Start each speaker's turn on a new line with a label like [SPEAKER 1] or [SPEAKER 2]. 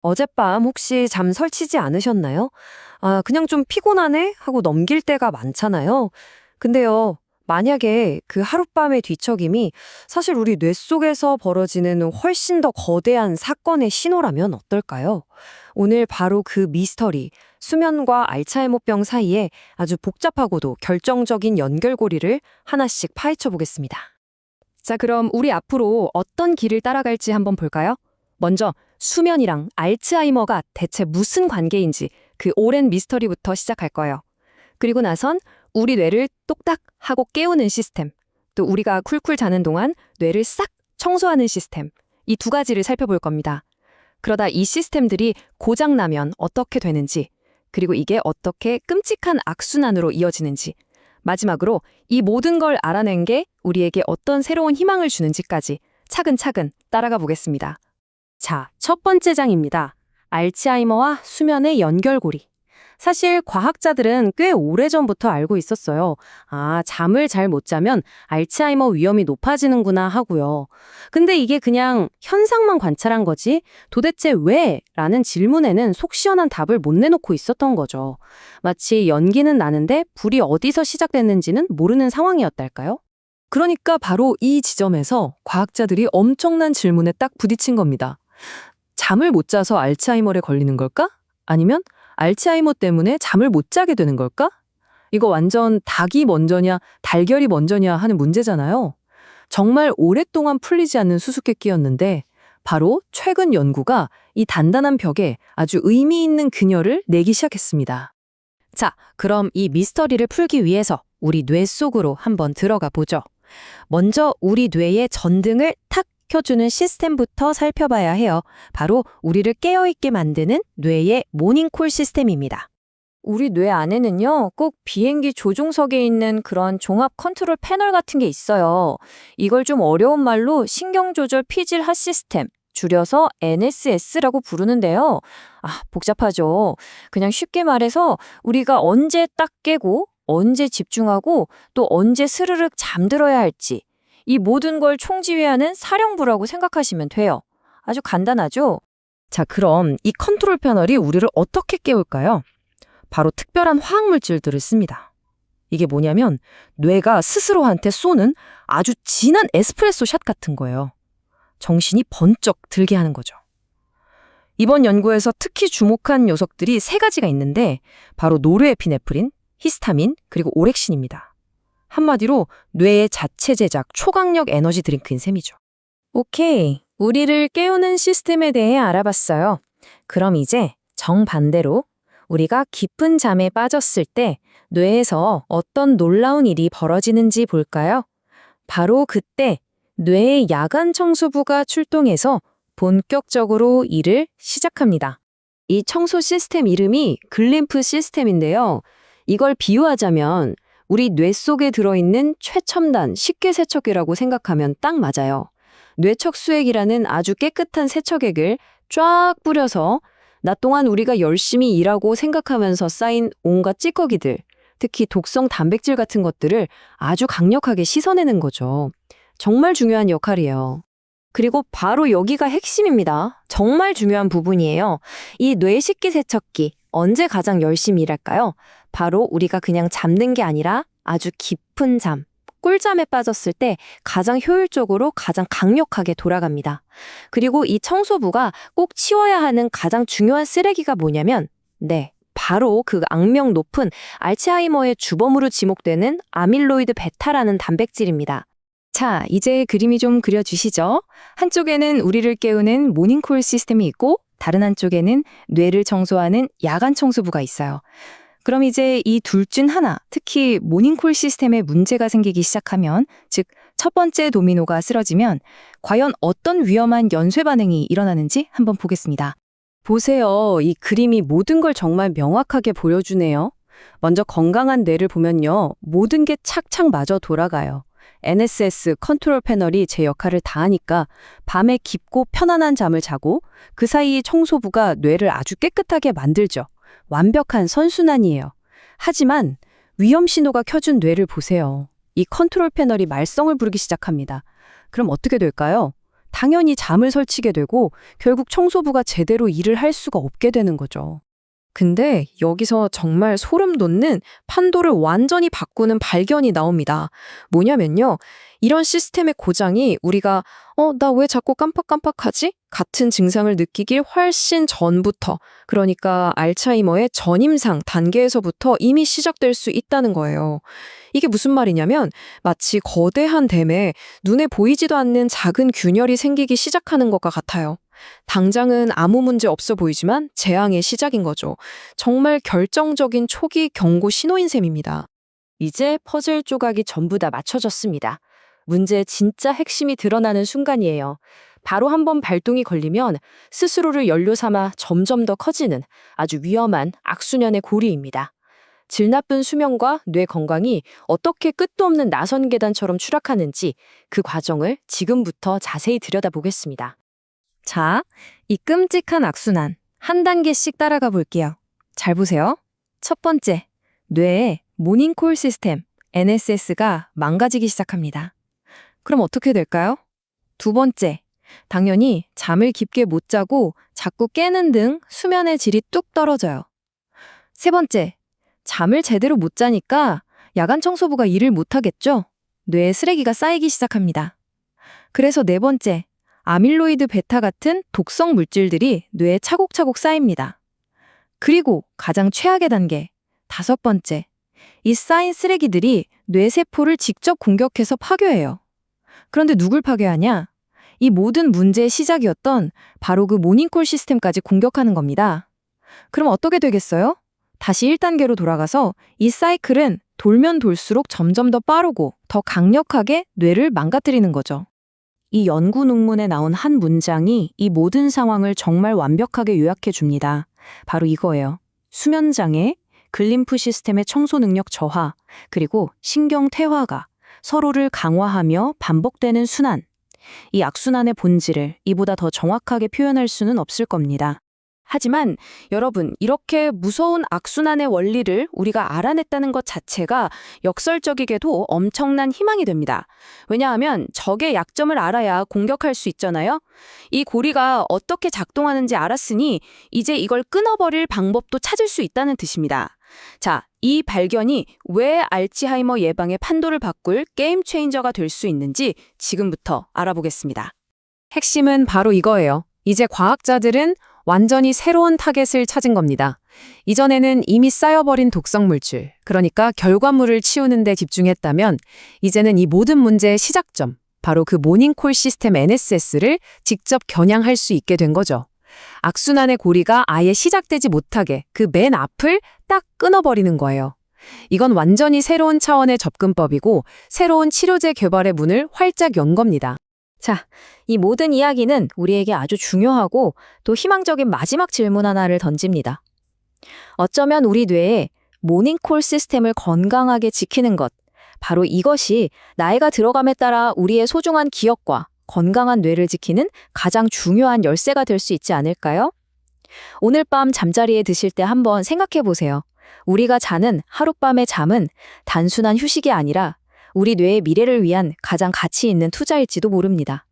[SPEAKER 1] 어젯밤 혹시 잠 설치지 않으셨나요? 아, 그냥 좀 피곤하네? 하고 넘길 때가 많잖아요. 근데요, 만약에 그 하룻밤의 뒤척임이 사실 우리 뇌 속에서 벌어지는 훨씬 더 거대한 사건의 신호라면 어떨까요? 오늘 바로 그 미스터리, 수면과 알츠하이머병 사이에 아주 복잡하고도 결정적인 연결고리를 하나씩 파헤쳐 보겠습니다.
[SPEAKER 2] 자, 그럼 우리 앞으로 어떤 길을 따라갈지 한번 볼까요? 먼저 수면이랑 알츠하이머가 대체 무슨 관계인지 그 오랜 미스터리부터 시작할 거예요. 그리고 나선 우리 뇌를 똑딱 하고 깨우는 시스템, 또 우리가 쿨쿨 자는 동안 뇌를 싹 청소하는 시스템, 이 두 가지를 살펴볼 겁니다. 그러다 이 시스템들이 고장나면 어떻게 되는지, 그리고 이게 어떻게 끔찍한 악순환으로 이어지는지, 마지막으로 이 모든 걸 알아낸 게 우리에게 어떤 새로운 희망을 주는지까지 차근차근 따라가 보겠습니다. 자, 첫 번째 장입니다. 알츠하이머와 수면의 연결고리. 사실 과학자들은 꽤 오래전부터 알고 있었어요. 아, 잠을 잘 못 자면 알츠하이머 위험이 높아지는구나 하고요. 근데 이게 그냥 현상만 관찰한 거지 도대체 왜? 라는 질문에는 속 시원한 답을 못 내놓고 있었던 거죠. 마치 연기는 나는데 불이 어디서 시작됐는지는 모르는 상황이었달까요?
[SPEAKER 3] 그러니까 바로 이 지점에서 과학자들이 엄청난 질문에 딱 부딪힌 겁니다. 잠을 못 자서 알츠하이머에 걸리는 걸까? 아니면 알츠하이머 때문에 잠을 못 자게 되는 걸까? 이거 완전 닭이 먼저냐, 달걀이 먼저냐 하는 문제잖아요. 정말 오랫동안 풀리지 않는 수수께끼였는데 바로 최근 연구가 이 단단한 벽에 아주 의미 있는 그녀를 내기 시작했습니다.
[SPEAKER 2] 자, 그럼 이 미스터리를 풀기 위해서 우리 뇌 속으로 한번 들어가 보죠. 먼저 우리 뇌의 전등을 탁 켜주는 시스템부터 살펴봐야 해요. 바로 우리를 깨어있게 만드는 뇌의 모닝콜 시스템입니다.
[SPEAKER 1] 우리 뇌 안에는요, 꼭 비행기 조종석에 있는 그런 종합 컨트롤 패널 같은 게 있어요. 이걸 좀 어려운 말로 신경조절 피질 하 시스템, 줄여서 NSS라고 부르는데요. 아, 복잡하죠. 그냥 쉽게 말해서 우리가 언제 딱 깨고, 언제 집중하고, 또 언제 스르륵 잠들어야 할지, 이 모든 걸 총지휘하는 사령부라고 생각하시면 돼요. 아주 간단하죠?
[SPEAKER 3] 자, 그럼 이 컨트롤 패널이 우리를 어떻게 깨울까요? 바로 특별한 화학물질들을 씁니다. 이게 뭐냐면 뇌가 스스로한테 쏘는 아주 진한 에스프레소 샷 같은 거예요. 정신이 번쩍 들게 하는 거죠. 이번 연구에서 특히 주목한 녀석들이 세 가지가 있는데 바로 노르에피네프린, 히스타민, 그리고 오렉신입니다. 한마디로 뇌의 자체 제작 초강력 에너지 드링크인 셈이죠.
[SPEAKER 2] 오케이, 우리를 깨우는 시스템에 대해 알아봤어요. 그럼 이제 정반대로 우리가 깊은 잠에 빠졌을 때 뇌에서 어떤 놀라운 일이 벌어지는지 볼까요? 바로 그때 뇌의 야간 청소부가 출동해서 본격적으로 일을 시작합니다.
[SPEAKER 3] 이 청소 시스템 이름이 글림프 시스템인데요. 이걸 비유하자면 우리 뇌 속에 들어있는 최첨단 식기세척기라고 생각하면 딱 맞아요. 뇌척수액이라는 아주 깨끗한 세척액을 쫙 뿌려서 낮 동안 우리가 열심히 일하고 생각하면서 쌓인 온갖 찌꺼기들, 특히 독성 단백질 같은 것들을 아주 강력하게 씻어내는 거죠. 정말 중요한 역할이에요.
[SPEAKER 1] 그리고 바로 여기가 핵심입니다. 정말 중요한 부분이에요. 이 뇌식기 세척기, 언제 가장 열심히 일할까요? 바로 우리가 그냥 잠든 게 아니라 아주 깊은 잠, 꿀잠에 빠졌을 때 가장 효율적으로 가장 강력하게 돌아갑니다. 그리고 이 청소부가 꼭 치워야 하는 가장 중요한 쓰레기가 뭐냐면, 네, 바로 그 악명 높은 알츠하이머의 주범으로 지목되는 아밀로이드 베타라는 단백질입니다.
[SPEAKER 2] 자, 이제 그림이 좀 그려주시죠? 한쪽에는 우리를 깨우는 모닝콜 시스템이 있고 다른 한쪽에는 뇌를 청소하는 야간 청소부가 있어요. 그럼 이제 이 둘 중 하나, 특히 모닝콜 시스템에 문제가 생기기 시작하면, 즉 첫 번째 도미노가 쓰러지면 과연 어떤 위험한 연쇄 반응이 일어나는지 한번 보겠습니다.
[SPEAKER 3] 보세요. 이 그림이 모든 걸 정말 명확하게 보여주네요. 먼저 건강한 뇌를 보면요. 모든 게 착착 맞아 돌아가요. NSS 컨트롤 패널이 제 역할을 다 하니까 밤에 깊고 편안한 잠을 자고 그 사이에 청소부가 뇌를 아주 깨끗하게 만들죠. 완벽한 선순환이에요. 하지만 위험 신호가 켜준 뇌를 보세요. 이 컨트롤 패널이 말썽을 부르기 시작합니다. 그럼 어떻게 될까요?
[SPEAKER 2] 당연히 잠을 설치게 되고 결국 청소부가 제대로 일을 할 수가 없게 되는 거죠.
[SPEAKER 1] 근데 여기서 정말 소름 돋는 판도를 완전히 바꾸는 발견이 나옵니다. 뭐냐면요. 이런 시스템의 고장이 우리가 나 왜 자꾸 깜빡깜빡하지? 같은 증상을 느끼길 훨씬 전부터, 그러니까 알츠하이머의 전임상 단계에서부터 이미 시작될 수 있다는 거예요. 이게 무슨 말이냐면 마치 거대한 댐에 눈에 보이지도 않는 작은 균열이 생기기 시작하는 것과 같아요. 당장은 아무 문제 없어 보이지만 재앙의 시작인 거죠. 정말 결정적인 초기 경고 신호인 셈입니다.
[SPEAKER 2] 이제 퍼즐 조각이 전부 다 맞춰졌습니다. 문제의 진짜 핵심이 드러나는 순간이에요. 바로 한번 발동이 걸리면 스스로를 연료 삼아 점점 더 커지는 아주 위험한 악순환의 고리입니다. 질 나쁜 수면과 뇌 건강이 어떻게 끝도 없는 나선 계단처럼 추락하는지 그 과정을 지금부터 자세히 들여다보겠습니다.
[SPEAKER 3] 자, 이 끔찍한 악순환 한 단계씩 따라가 볼게요. 잘 보세요. 첫 번째, 뇌의 모닝콜 시스템 NSS가 망가지기 시작합니다. 그럼 어떻게 될까요? 두 번째, 당연히 잠을 깊게 못 자고 자꾸 깨는 등 수면의 질이 뚝 떨어져요. 세 번째, 잠을 제대로 못 자니까 야간 청소부가 일을 못 하겠죠? 뇌에 쓰레기가 쌓이기 시작합니다. 그래서 네 번째, 아밀로이드 베타 같은 독성 물질들이 뇌에 차곡차곡 쌓입니다. 그리고 가장 최악의 단계, 다섯 번째, 이 쌓인 쓰레기들이 뇌세포를 직접 공격해서 파괴해요. 그런데 누굴 파괴하냐? 이 모든 문제의 시작이었던 바로 그 모닝콜 시스템까지 공격하는 겁니다. 그럼 어떻게 되겠어요? 다시 1단계로 돌아가서 이 사이클은 돌면 돌수록 점점 더 빠르고 더 강력하게 뇌를 망가뜨리는 거죠.
[SPEAKER 1] 이 연구 논문에 나온 한 문장이 이 모든 상황을 정말 완벽하게 요약해 줍니다. 바로 이거예요. 수면장애, 글림프 시스템의 청소 능력 저하, 그리고 신경 퇴화가 서로를 강화하며 반복되는 순환. 이 악순환의 본질을 이보다 더 정확하게 표현할 수는 없을 겁니다. 하지만 여러분, 이렇게 무서운 악순환의 원리를 우리가 알아냈다는 것 자체가 역설적이게도 엄청난 희망이 됩니다. 왜냐하면 적의 약점을 알아야 공격할 수 있잖아요. 이 고리가 어떻게 작동하는지 알았으니 이제 이걸 끊어버릴 방법도 찾을 수 있다는 뜻입니다. 자, 이 발견이 왜 알츠하이머 예방의 판도를 바꿀 게임 체인저가 될 수 있는지 지금부터 알아보겠습니다.
[SPEAKER 2] 핵심은 바로 이거예요. 이제 과학자들은 완전히 새로운 타겟을 찾은 겁니다. 이전에는 이미 쌓여버린 독성 물질, 그러니까 결과물을 치우는 데 집중했다면 이제는 이 모든 문제의 시작점, 바로 그 모닝콜 시스템 NSS를 직접 겨냥할 수 있게 된 거죠. 악순환의 고리가 아예 시작되지 못하게 그 맨 앞을 딱 끊어버리는 거예요. 이건 완전히 새로운 차원의 접근법이고 새로운 치료제 개발의 문을 활짝 연 겁니다.
[SPEAKER 1] 자, 이 모든 이야기는 우리에게 아주 중요하고 또 희망적인 마지막 질문 하나를 던집니다. 어쩌면 우리 뇌에 모닝콜 시스템을 건강하게 지키는 것, 바로 이것이 나이가 들어감에 따라 우리의 소중한 기억과 건강한 뇌를 지키는 가장 중요한 열쇠가 될 수 있지 않을까요? 오늘 밤 잠자리에 드실 때 한번 생각해 보세요. 우리가 자는 하룻밤의 잠은 단순한 휴식이 아니라 우리 뇌의 미래를 위한 가장 가치 있는 투자일지도 모릅니다.